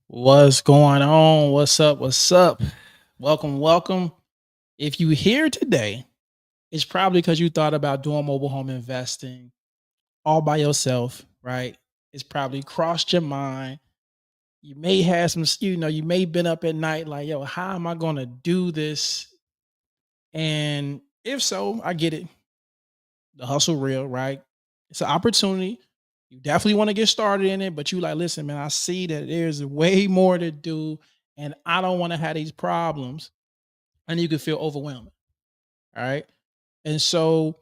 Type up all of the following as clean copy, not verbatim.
What's going on? What's up? What's up? Welcome, welcome. If you here today, it's probably because you thought about doing mobile home investing all by yourself, right? It's probably crossed your mind. You may have you may been up at night like, yo, how am I gonna do this? And if so, I get it. The hustle real, right? It's an opportunity. You definitely want to get started in it, but you like, listen, man, I see that there's way more to do, and I don't want to have these problems. And you can feel overwhelmed. All right. And so,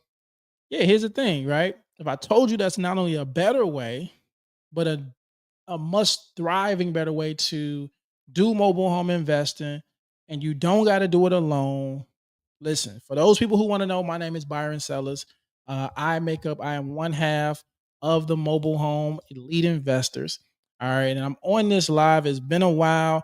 yeah, here's the thing, right? If I told you that's not only a better way, but a must thriving better way to do mobile home investing, and you don't got to do it alone. Listen, for those people who want to know, my name is Byron Sellers. I am one half of the mobile home elite investors. All right. And I'm on this live. It's been a while.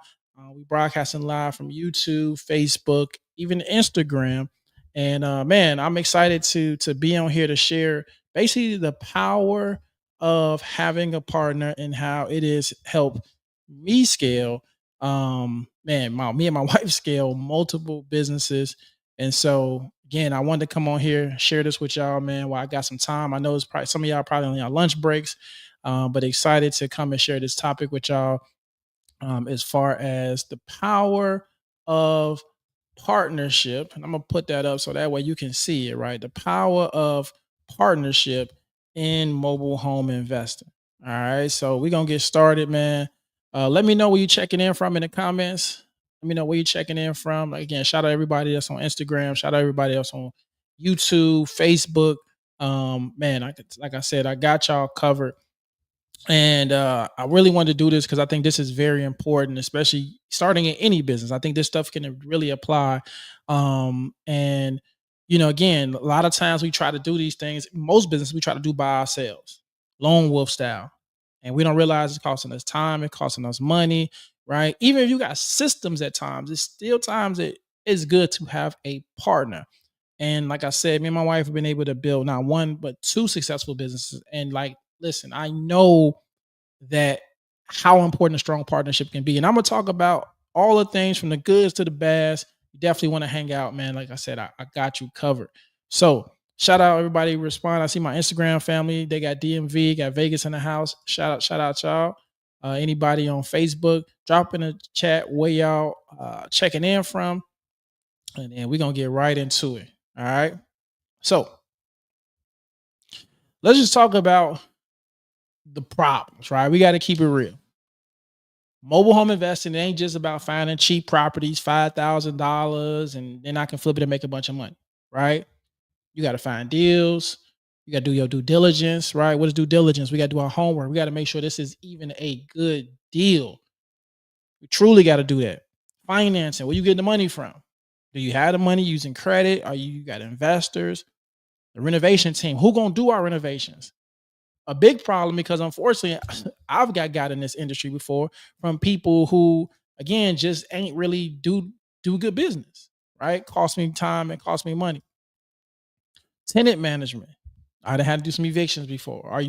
We broadcasting live from YouTube, Facebook, even Instagram. And man, I'm excited to be on here to share basically the power of having a partner and how it is helped me scale. Me and my wife scale multiple businesses, and so again, I wanted to come on here, share this with y'all, man. While I got some time, I know it's probably some of y'all probably on your lunch breaks, but excited to come and share this topic with y'all, as far as the power of partnership. And I'm gonna put that up so that way you can see it, right? The power of partnership in mobile home investing. All right, so we're gonna get started, man. Let me know where you checking in from in the comments. Let me know where you checking in from. Again, shout out everybody that's on Instagram. Shout out everybody else on YouTube, Facebook. Man, like I said, I got y'all covered. And I really wanted to do this because I think this is very important, especially starting in any business. I think this stuff can really apply. And again, a lot of times we try to do these things. Most business we try to do by ourselves, lone wolf style, and we don't realize it's costing us time, it's costing us money, right? Even if you got systems at times, it's still times it is good to have a partner. And like I said, me and my wife have been able to build not one but two successful businesses. And like, listen, I know that how important a strong partnership can be. And I'm gonna talk about all the things from the goods to the bads. You definitely want to hang out, man. Like I said, I got you covered. So shout out everybody who respond. I see my Instagram family. They got DMV, got Vegas in the house. Shout out y'all. Anybody on Facebook, drop in the chat where y'all checking in from. And then we're gonna get right into it. All right. So let's just talk about the problems, right? We got to keep it real. Mobile home investing, it ain't just about finding cheap properties, $5,000, and then I can flip it and make a bunch of money, right? You got to find deals. You got to do your due diligence, right? What is due diligence? We got to do our homework. We got to make sure this is even a good deal. We truly got to do that. Financing, where you getting the money from? Do you have the money using credit? Are you got investors? The renovation team, who gonna do our renovations? A big problem because unfortunately I've got in this industry before from people who again just ain't really do good business, right? Cost me time and cost me money. Tenant management. I'd had to do some evictions before.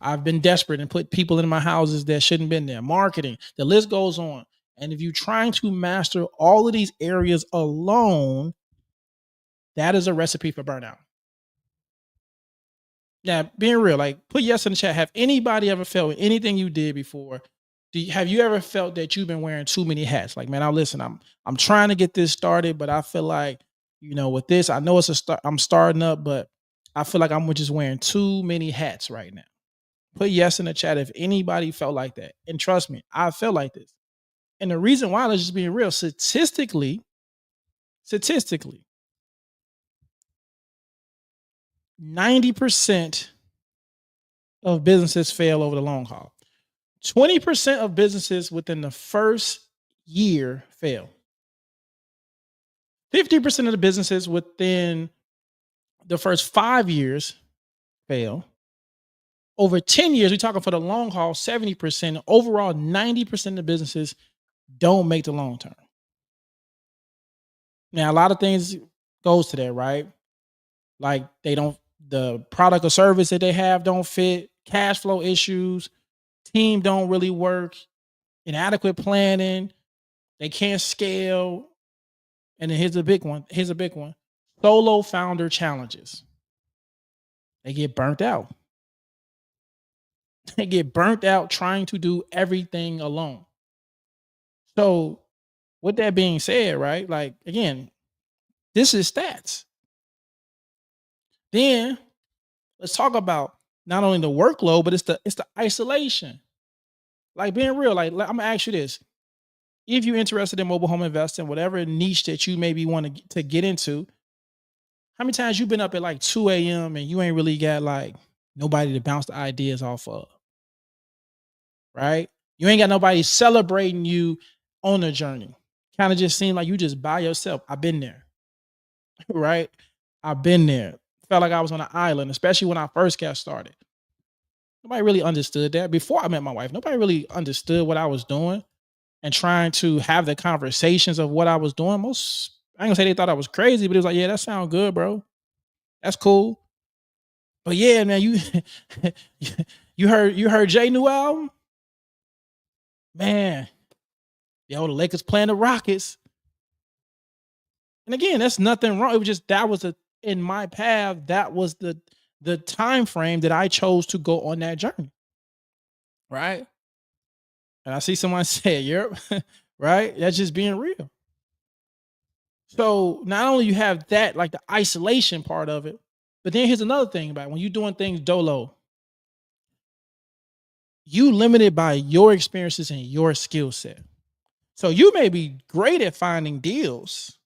I've been desperate and put people in my houses that shouldn't been there. Marketing, the list goes on. And if you're trying to master all of these areas alone, that is a recipe for burnout. Now, being real, like put yes in the chat. Have anybody ever felt with anything you did before? Have you ever felt that you've been wearing too many hats? Like, man, I'm trying to get this started, but I feel like, with this, I know it's a start. I'm starting up, but I feel like I'm just wearing too many hats right now. Put yes in the chat if anybody felt like that. And trust me, I felt like this. And the reason why, let's just being real, statistically, 90% of businesses fail over the long haul. 20% of businesses within the first year fail. 50% of the businesses within the first 5 years fail. Over 10 years, we're talking for the long haul, 70%. Overall, 90% of businesses don't make the long term. Now, a lot of things goes to that, right? Like the product or service that they have don't fit, cash flow issues, team don't really work, inadequate planning, they can't scale. And then here's a big one. Here's a big one. Solo founder challenges. They get burnt out. They get burnt out trying to do everything alone. So, with that being said, right? Like again, this is stats. Then let's talk about not only the workload, but it's the isolation. Like being real. I'm gonna ask you this: if you're interested in mobile home investing, whatever niche that you maybe want to get into, how many times you been up at like 2 a.m. and you ain't really got like nobody to bounce the ideas off of, right? You ain't got nobody celebrating you on the journey. Kind of just seem like you just by yourself. I've been there, right? I've been there. Felt like I was on an island, especially when I first got started. Nobody really understood that. Before I met my wife, nobody really understood what I was doing and trying to have the conversations of what I was doing. Most I ain't gonna say they thought I was crazy, but it was like, yeah, that sounds good, bro. That's cool. But yeah, man, you you heard Jay new album? Man, yo, the Lakers playing the Rockets. And again, that's nothing wrong. It was just that was in my path, that was the time frame that I chose to go on that journey. Right. And I see someone say, Europe, right? That's just being real. So not only you have that, like the isolation part of it, but then here's another thing about it. When you're doing things dolo, you limited by your experiences and your skill set. So you may be great at finding deals,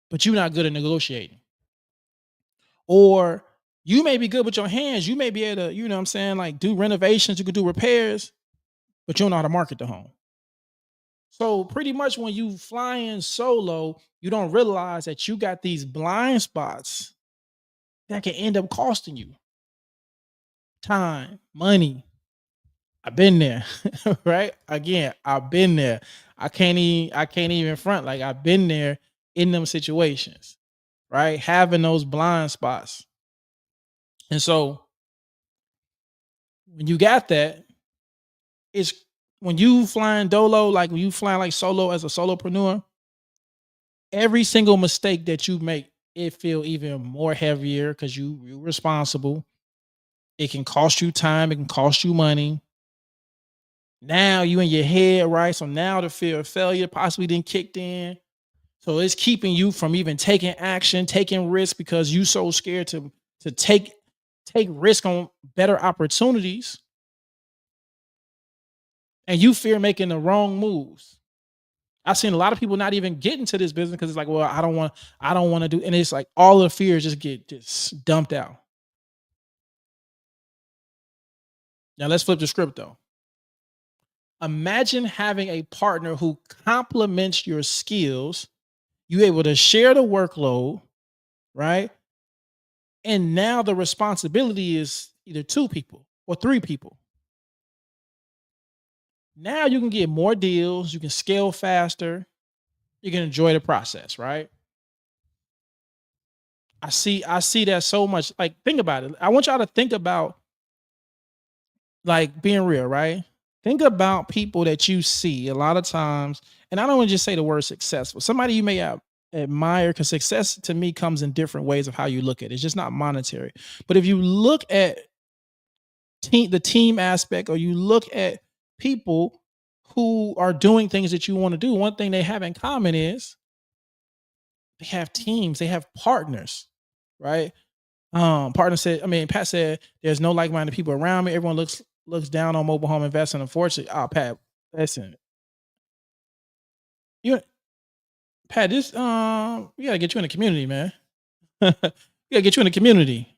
but you're not good at negotiating. Or you may be good with your hands. You may be able to, you know what I'm saying, like do renovations, you can do repairs, but you don't know how to market the home. So pretty much when you flying solo, you don't realize that you got these blind spots that can end up costing you time, money. I've been there, right? Again, I've been there. I can't even front. Like I've been there in them situations, right? Having those blind spots. And so when you got that, it's when you flying dolo, like when you flying like solo as a solopreneur, every single mistake that you make, it feel even more heavier because you're responsible. It can cost you time, it can cost you money. Now you in your head, right? So now the fear of failure possibly didn't kicked in. So it's keeping you from even taking action, taking risk because you so scared to take risk on better opportunities, and you fear making the wrong moves. I've seen a lot of people not even get into this business because it's like, well, I don't want to do, and it's like all the fears just get just dumped out. Now let's flip the script though. Imagine having a partner who complements your skills. You able to share the workload, right? And now the responsibility is either two people or three people. Now you can get more deals, you can scale faster, you can enjoy the process, right? I see that so much. Like think about it. I want y'all to think about like being real, right? Think about people that you see a lot of times, and I don't want to just say the word successful. Somebody you may admire, because success to me comes in different ways of how you look at it. It's just not monetary. But if you look at the team aspect, or you look at people who are doing things that you want to do, one thing they have in common is they have teams, they have partners, right? Partner said, I mean, Pat said, there's no like-minded people around me. Everyone looks down on mobile home investing. Unfortunately, Pat, listen, you Pat, this we gotta get you in the community, man. We gotta get you in the community.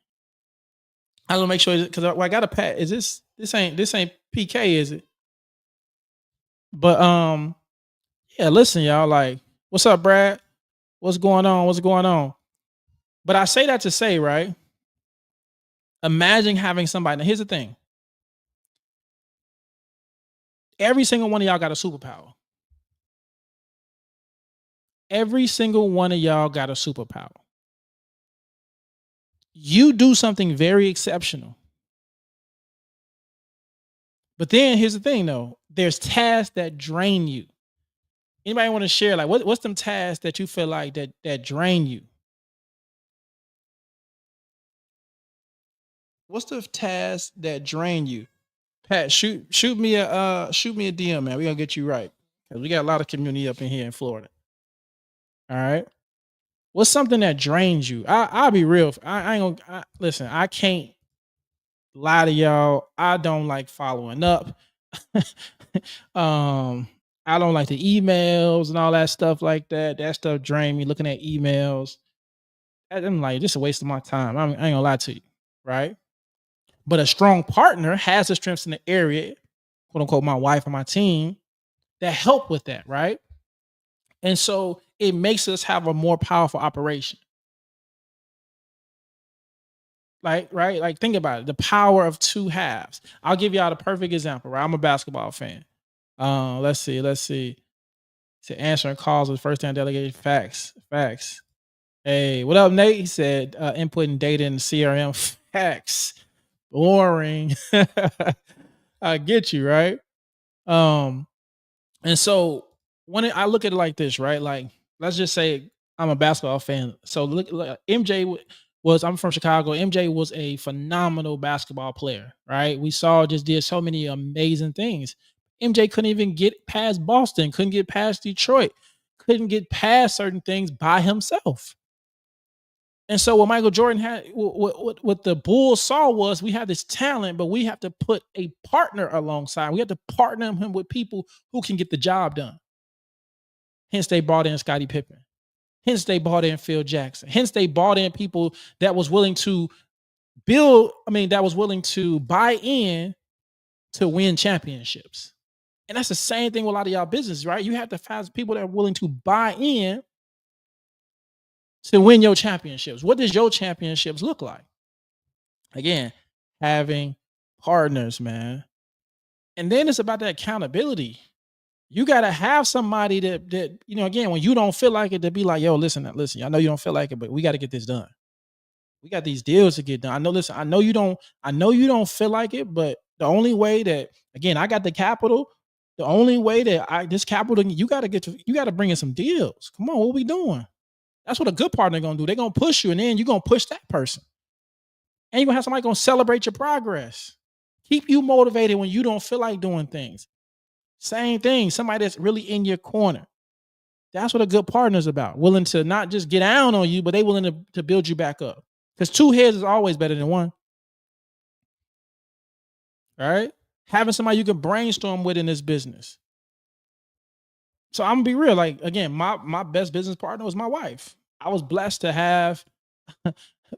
I want to make sure because I got a Pat. Is this ain't PK, is it? But yeah, listen, y'all. Like, what's up, Brad? What's going on? What's going on? But I say that to say, right? Imagine having somebody. Now, here's the thing: every single one of y'all got a superpower. Every single one of y'all got a superpower. You do something very exceptional. But then here's the thing, though: there's tasks that drain you. Anybody want to share like what's them tasks that you feel like that drain you? What's the task that drain you? Pat, shoot me a DM, man. We gonna get you right because we got a lot of community up in here in Florida. All right. What's something that drains you? I'll be real. I ain't gonna listen. I can't lie to y'all. I don't like following up. um, I don't like the emails and all that stuff like that. That stuff drain me. Looking at emails, I'm like, this is a waste of my time. I ain't gonna lie to you, right? But a strong partner has the strengths in the area, quote unquote, my wife and my team that help with that, right? And so it makes us have a more powerful operation. Like, right? Like, think about it. The power of two halves. I'll give y'all the perfect example, right? I'm a basketball fan. Let's see. To answering calls with first time delegation. Facts. Facts. Hey, what up, Nate? He said inputting data in the CRM. Facts. Boring. I get you, right? Um, And so I look at it like this, right? Like, let's just say I'm a basketball fan. So look MJ was I'm from Chicago. MJ was a phenomenal basketball player, right? We saw just did so many amazing things. MJ couldn't even get past Boston, couldn't get past Detroit, couldn't get past certain things by himself. And so what Michael Jordan had, what the Bulls saw was we have this talent, but we have to put a partner alongside. We have to partner him with people who can get the job done. Hence, they brought in Scottie Pippen. Hence, they brought in Phil Jackson. Hence, they brought in people that was willing to that was willing to buy in to win championships. And that's the same thing with a lot of y'all business, right? You have to find people that are willing to buy in to win your championships. What does your championships look like? Again, having partners, man. And then it's about that accountability. You gotta have somebody that again, when you don't feel like it, to be like, yo, listen, I know you don't feel like it, but we got to get this done. We got these deals to get done. I know you don't feel like it, but the only way that again, I got the capital. The only way that this capital, you gotta bring in some deals. Come on, what we doing? That's what a good partner gonna do. They're gonna push you, and then you're gonna push that person. And you're gonna have somebody gonna celebrate your progress. Keep you motivated when you don't feel like doing things. Same thing. Somebody that's really in your corner. That's what a good partner is about. Willing to not just get down on you, but they willing to build you back up. Because two heads is always better than one. All right. Having somebody you can brainstorm with in this business. So I'm gonna be real. Like again, my best business partner was my wife. I was blessed to have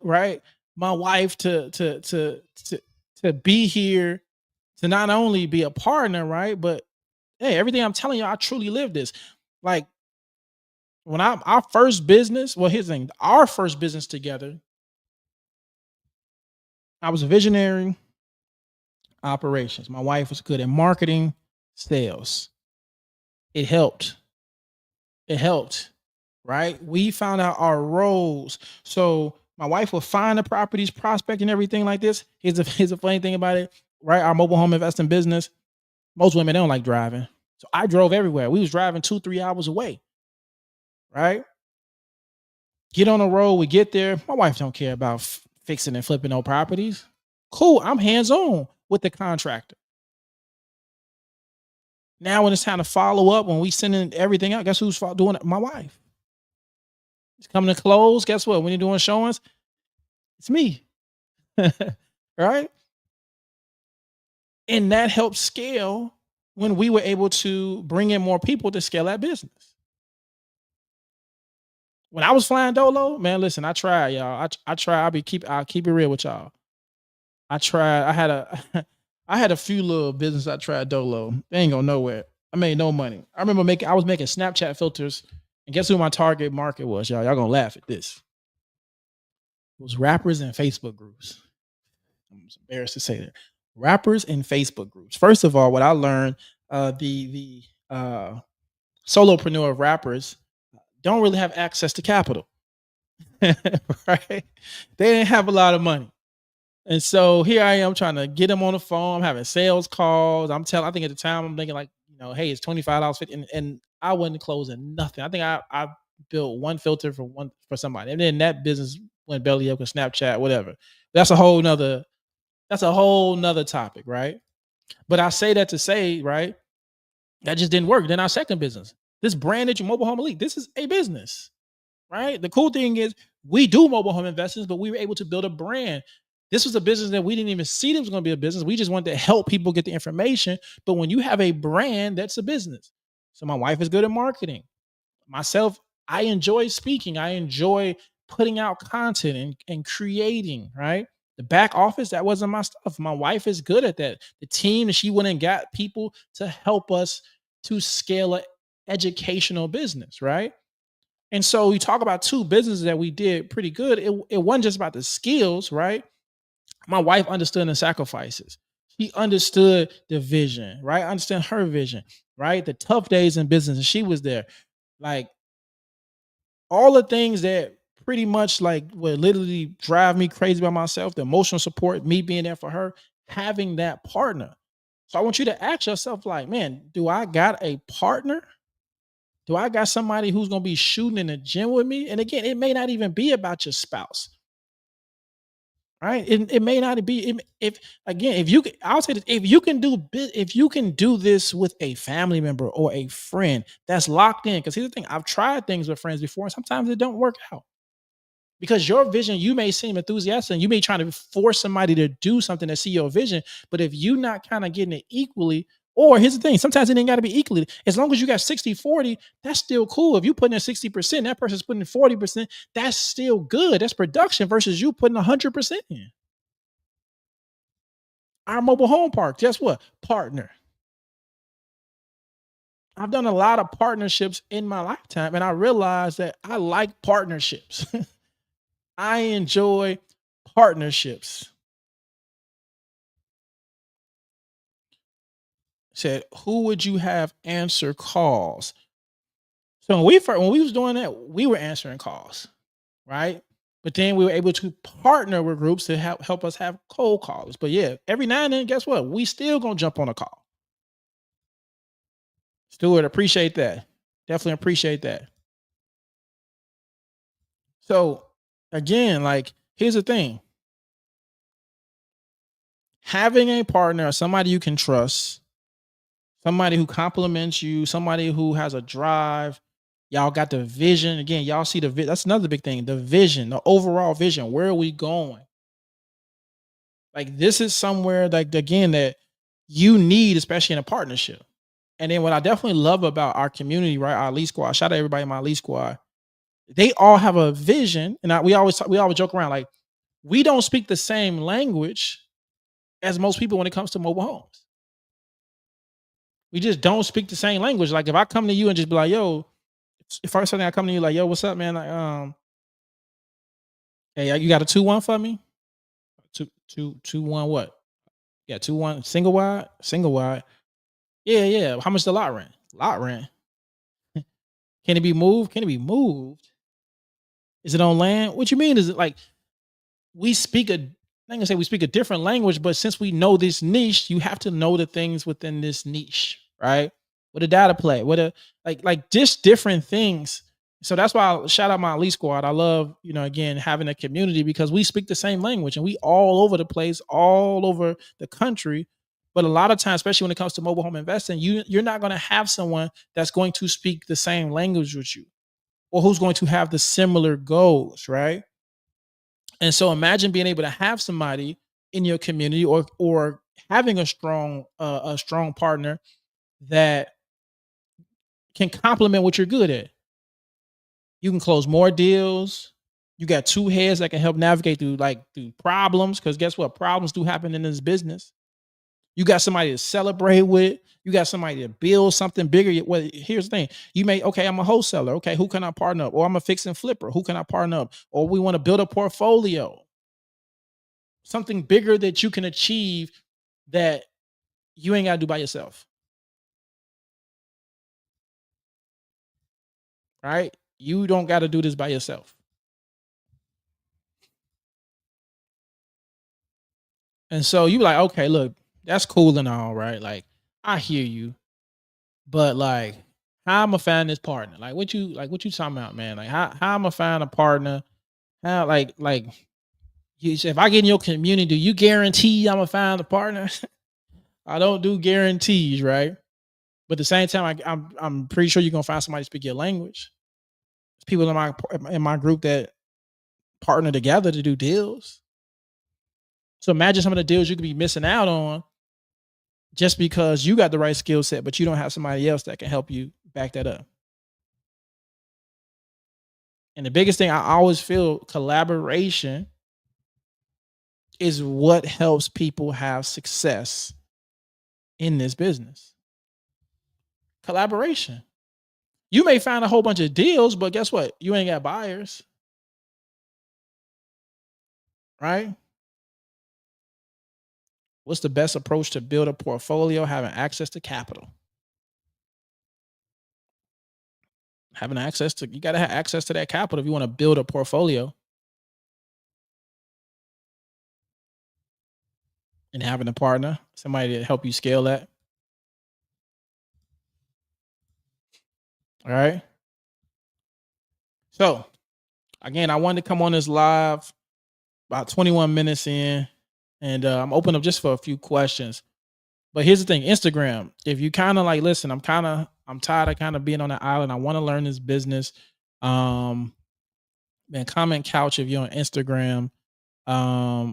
right my wife to be here to not only be a partner, right, but hey, everything I'm telling you, I truly live this. Like when our first business, well, here's the thing, our first business together, I was a visionary operations. My wife was good at marketing, sales. It helped. It helped, right? We found out our roles. So my wife would find the properties, prospect and everything like this. Here's a funny thing about it, right? Our mobile home investing business, most women, they don't like driving. So I drove everywhere. We was driving 2-3 hours away, right? Get on the road, we get there. My wife don't care about fixing and flipping no properties. Cool, I'm hands-on with the contractor. Now when it's time to follow up, when we sending everything out, guess who's doing it? My wife. It's coming to close. Guess what? When you're doing showings, it's me. Right? And that helped scale when we were able to bring in more people to scale that business. When I was flying dolo, man, listen, I tried, y'all. I try. I'll keep it real with y'all. I tried. I had a few little business I tried dolo. They ain't going nowhere. I made no money. I was making Snapchat filters, and guess who my target market was, y'all? Y'all gonna laugh at this. It was rappers and Facebook groups. I'm embarrassed to say that. Rappers and Facebook groups. First of all, what I learned, the solopreneur rappers don't really have access to capital. Right? They didn't have a lot of money. And so here I am trying to get him on the phone. I'm having sales calls. I think at the time I'm thinking like, hey, it's $25, 50, and I wasn't closing nothing. I think I built one filter for somebody. And then that business went belly up with Snapchat, whatever. That's a whole nother, topic, right? But I say that to say, right, that just didn't work. Then our second business, this brand new mobile home elite, this is a business, right? The cool thing is we do mobile home investments, but we were able to build a brand. This was a business that we didn't even see that was going to be a business. We just wanted to help people get the information. But when you have a brand, that's a business. So my wife is good at marketing. Myself, I enjoy speaking. I enjoy putting out content and creating, right? The back office, that wasn't my stuff. My wife is good at that. The team, and she went and got people to help us to scale a educational business, right? And so you talk about two businesses that we did pretty good. It wasn't just about the skills, right? My wife understood the sacrifices. She understood the vision, right? Understand her vision, right? The tough days in business, and she was there. Like all the things that pretty much like would literally drive me crazy by myself, the emotional support, me being there for her, having that partner. So I want you to ask yourself, like, man, do I got a partner? Do I got somebody who's gonna be shooting in the gym with me? And again, it may not even be about your spouse, right? It may not be if again, if you can, I'll say this, if you can do this with a family member or a friend that's locked in. Because here's the thing, I've tried things with friends before, and sometimes it don't work out. Because your vision, you may seem enthusiastic and you may try to force somebody to do something to see your vision. But if you not kind of getting it equally, or here's the thing, sometimes it ain't got to be equally. As long as you got 60-40, that's still cool. If you put in 60%, that person's putting in 40%, that's still good. That's production versus you putting 100% in. Our mobile home park, guess what? Partner. I've done a lot of partnerships in my lifetime, and I realized that I like partnerships. I enjoy partnerships. Said, who would you have answer calls? So when we was doing that, we were answering calls, right? But then we were able to partner with groups to help us have cold calls. But yeah, every now and then, guess what? We still gonna jump on a call. Stuart, appreciate that. Definitely appreciate that. So again, like here's the thing: having a partner, somebody you can trust, somebody who compliments you, somebody who has a drive. Y'all got the vision. Again, y'all see the that's another big thing. The vision, the overall vision. Where are we going? Like this is somewhere like again that you need, especially in a partnership. And then what I definitely love about our community, right? Our elite squad. Shout out everybody in my elite squad. They all have a vision, and we always joke around like we don't speak the same language as most people when it comes to mobile homes. We just don't speak the same language. Like if I come to you and just be like, "Yo," first thing I come to you like, "Yo, what's up, man?" Like, hey, you got a 2-1 for me? Two one what? Yeah, 2-1 single wide, single wide. Yeah, yeah. How much the lot rent? Lot rent. Can it be moved? Can it be moved? Is it on land? What you mean? Is it like we speak a I'm gonna say we speak a different language, but since we know this niche, you have to know the things within this niche, right? What a data play, what a like just different things. So that's why I shout out my elite squad. I love, again, having a community because we speak the same language and we all over the place, all over the country. But a lot of times, especially when it comes to mobile home investing, you're not going to have someone that's going to speak the same language with you or who's going to have the similar goals, right? And so imagine being able to have somebody in your community or having a strong partner that can complement what you're good at. You can close more deals. You got two heads that can help navigate through problems because guess what? Problems do happen in this business. You got somebody to celebrate with. You got somebody to build something bigger. Well, here's the thing. Okay, I'm a wholesaler. Okay, who can I partner up? Or I'm a fix and flipper. Who can I partner up? Or we want to build a portfolio. Something bigger that you can achieve that you ain't got to do by yourself, right? You don't got to do this by yourself. And so you like, okay, look, that's cool and all, right? Like, I hear you, but like, how I'm gonna find this partner? Like what you talking about, man? Like how I'm gonna find a partner? How like you say if I get in your community, do you guarantee I'm gonna find a partner? I don't do guarantees, right? But at the same time, I'm pretty sure you're gonna find somebody to speak your language. There's people in my group that partner together to do deals. So imagine some of the deals you could be missing out on just because you got the right skill set, but you don't have somebody else that can help you back that up. And the biggest thing I always feel collaboration is what helps people have success in this business. Collaboration. You may find a whole bunch of deals, but guess what? You ain't got buyers, right? What's the best approach to build a portfolio? Having access to capital. Having access to, you got to have access to that capital if you want to build a portfolio, and having a partner, somebody to help you scale that. All right. So again, I wanted to come on this live about 21 minutes in, and I'm open up just for a few questions. But here's the thing, Instagram. If you kind of like, listen, I'm tired of kind of being on the island. I want to learn this business. Um, Man, comment couch if you're on Instagram.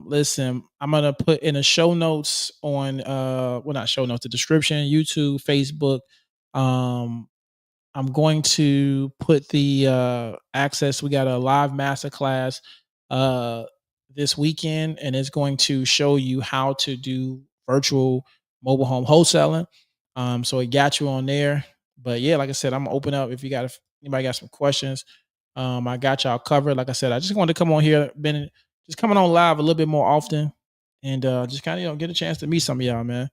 Listen, I'm gonna put in the show notes on well, not show notes, the description, YouTube, Facebook. Um, I'm going to put the access. We got a live masterclass uh this weekend, and it's going to show you how to do virtual mobile home wholesaling. So it got you on there. But yeah, like I said, I'm gonna open up if you got if anybody got some questions. I got y'all covered. Like I said, I just wanted to come on here, been just coming on live a little bit more often, and just kind of get a chance to meet some of y'all, man.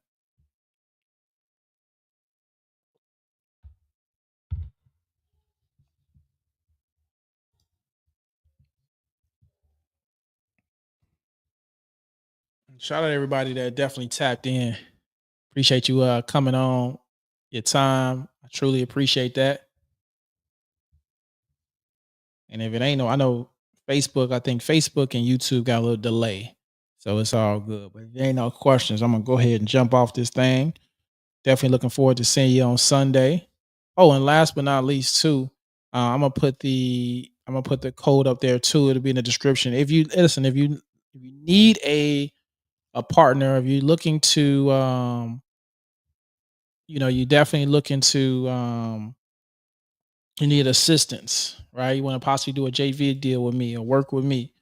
Shout out to everybody that definitely tapped in. Appreciate you coming on, your time. I truly appreciate that. And if it ain't no, I know Facebook, I think Facebook and YouTube got a little delay. So it's all good. But if there ain't no questions, I'm gonna go ahead and jump off this thing. Definitely looking forward to seeing you on Sunday. Oh, and last but not least, too, I'm gonna put the code up there too. It'll be in the description. If you listen, if you need a partner, if you're looking to you definitely looking to you need assistance, right? You want to possibly do a JV deal with me or work with me.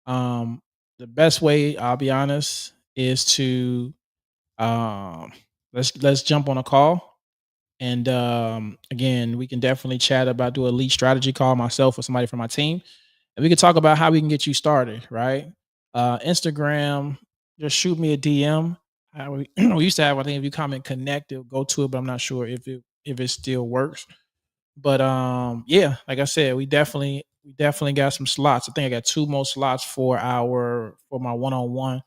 Um, the best way, I'll be honest, is to um let's jump on a call. And again, we can definitely chat about do a lead strategy call, myself or somebody from my team. And we can talk about how we can get you started, right? Instagram, just shoot me a DM. We used to have, I think if you comment connect, it'll go to it, but I'm not sure if it still works. But yeah, like I said, we definitely got some slots. I think I got two more slots for my one-on-one.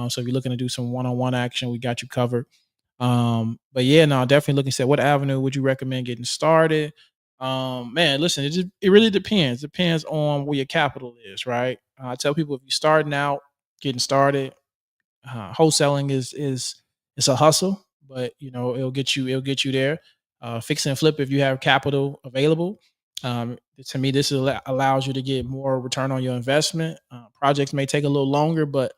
So if you're looking to do some one-on-one action, we got you covered. But yeah, no, definitely looking at what avenue would you recommend getting started? Man, listen, it really depends. Depends on where your capital is, right? I tell people if you're starting out, getting started, wholesaling is it's a hustle, but it'll get you there. Fix and flip if you have capital available. To me, this allows you to get more return on your investment. Projects may take a little longer, but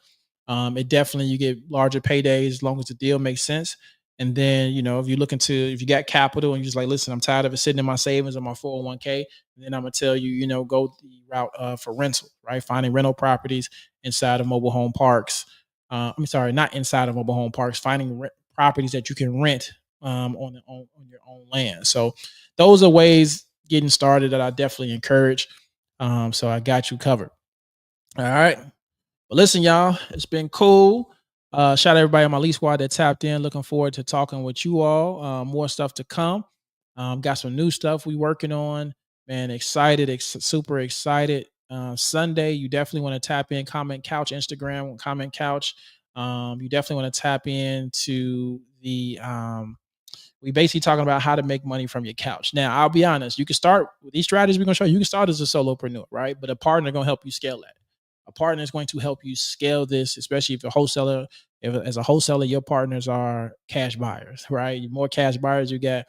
it definitely you get larger paydays as long as the deal makes sense. And then if you got capital and you're just like, listen, I'm tired of it sitting in my savings or my 401k. Then I'm gonna tell you, go the route for rental, right? Finding rental properties inside of mobile home parks. I'm sorry, not inside of mobile home parks. Finding properties that you can rent on your own land. So those are ways getting started that I definitely encourage. So I got you covered. All right. Well, listen, y'all, it's been cool. Shout out everybody on my lead squad that tapped in. Looking forward to talking with you all. More stuff to come. Got some new stuff we working on. Man, excited, super excited. Sunday, you definitely want to tap in. Comment Couch Instagram, Comment Couch. You definitely want to tap into we basically talking about how to make money from your couch. Now, I'll be honest, you can start with these strategies we're gonna show you. You can start as a solopreneur, right? But a partner gonna help you scale that. A partner is going to help you scale this, especially if a wholesaler, if as a wholesaler, your partners are cash buyers, right? The more cash buyers you get,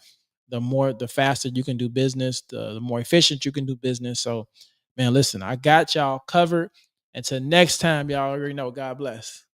the faster you can do business, the more efficient you can do business. So, man, listen, I got y'all covered. Until next time, y'all already know. God bless.